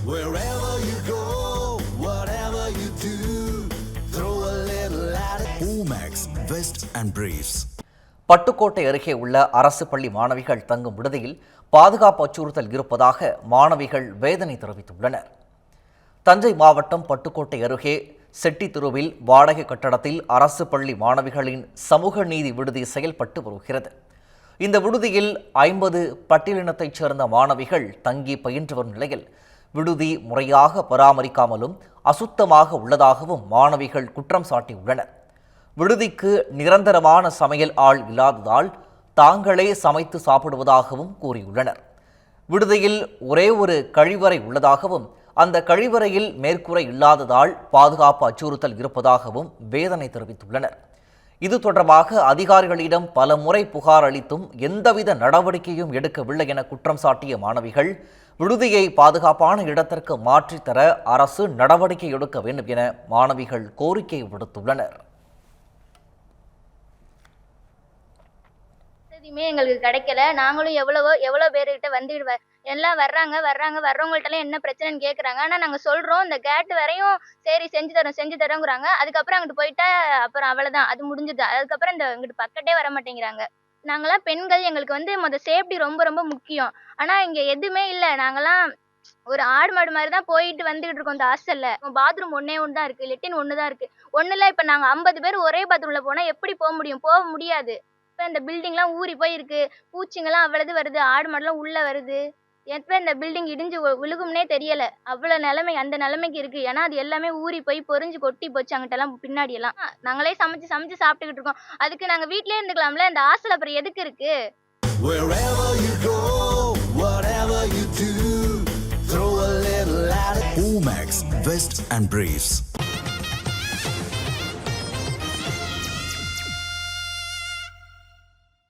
Wherever you go, whatever you do, throw a little at it. Omax, Vest and Briefs. Pattukkottai அருகே உள்ள அரசு பள்ளி மாணவிகள் தங்கும் விடுதியில் பாதுகாப்பு அச்சுறுத்தல் இருப்பதாக மாணவிகள் வேதனை தெரிவித்துள்ளனர். தஞ்சை மாவட்டம் பட்டுக்கோட்டை அருகே செட்டி தெருவில் வாடகை கட்டடத்தில் அரசு பள்ளி மாணவிகளின் சமூக நீதி விடுதி செயல்பட்டு வருகிறது. இந்த விடுதியில் 50 பட்டியலினத்தைச் சேர்ந்த மாணவிகள் தங்கி பயின்று வரும் நிலையில் விடுதி முறையாக பராமரிக்காமலும் அசுத்தமாக உள்ளதாகவும் மாணவிகள் குற்றம் சாட்டியுள்ளனர். விடுதிக்கு நிரந்தரமான சமையல் ஆள் இல்லாததால் தாங்களே சமைத்து சாப்பிடுவதாகவும் கூறியுள்ளனர். விடுதியில் ஒரே ஒரு கழிவறை உள்ளதாகவும் அந்த கழிவறையில் மேற்கூரை இல்லாததால் பாதுகாப்பு அச்சுறுத்தல் இருப்பதாகவும் வேதனை தெரிவித்துள்ளனர். இது தொடர்பாக அதிகாரிகளிடம் பல முறை புகார் அளித்தும் எந்தவித நடவடிக்கையும் எடுக்கவில்லை என குற்றம் சாட்டிய மாணவிகள் விடுதியை பாதுகாப்பான இடத்திற்கு மாற்றித்தர அரசு நடவடிக்கை எடுக்க வேண்டும் என மாணவிகள் கோரிக்கை விடுத்துள்ளனர். எங்களுக்கு கிடைக்கல. நாங்களும் எவ்வளோ பேர்கிட்ட வந்துடுவ எல்லாம் வர்றவங்கள்ட்ட எல்லாம் என்ன பிரச்சனைன்னு கேட்குறாங்க. ஆனால் நாங்கள் சொல்கிறோம் இந்த கேட்டு வரையும் சரி செஞ்சு தரோங்கிறாங்க. அதுக்கப்புறம் அங்கிட்டு போயிட்டா அப்புறம் அவ்வளோதான், அது முடிஞ்சுது. அதுக்கப்புறம் இந்த இங்கிட்டு பக்கத்தே வர மாட்டேங்கிறாங்க. நாங்களாம் பெண்கள், எங்களுக்கு சேஃப்டி ரொம்ப ரொம்ப முக்கியம். ஆனால் இங்கே எதுவுமே இல்லை. நாங்களாம் ஒரு ஆடு மாடு மாதிரி தான் போயிட்டு வந்துகிட்டு இருக்கோம். இந்த ஹாஸ்டல்ல பாத்ரூம் ஒன்று தான் இருக்குது, லெட்டின் ஒன்று தான் இருக்குது. ஒன்றும் இப்போ நாங்கள் 50 பேர் ஒரே பாத்ரூமில் போனால் எப்படி போக முடியாது. இப்போ இந்த பில்டிங்லாம் ஊறி போயிருக்கு, பூச்சிங்கெல்லாம் அவ்வளவு வருது, ஆடு மாடுலாம் உள்ளே வருது. எப்போ இந்த பில்டிங் இடிஞ்சு விழுகும்னே தெரியலை. அவ்வளோ அந்த நிலைமைக்கு இருக்குது. ஏன்னா அது எல்லாமே ஊறி போய் பொறிஞ்சு கொட்டி போச்சு. அங்கிட்டெல்லாம் பின்னாடியெல்லாம் நாங்களே சமைச்சு சாப்பிட்டுக்கிட்டு இருக்கோம். அதுக்கு நாங்கள் வீட்டிலே இருந்துக்கலாம்ல. இந்த ஹாஸ்டல் அப்புறம் எதுக்கு இருக்கு? Wherever you go, whatever you do, throw a little at it. Omax, Vest and Briefs.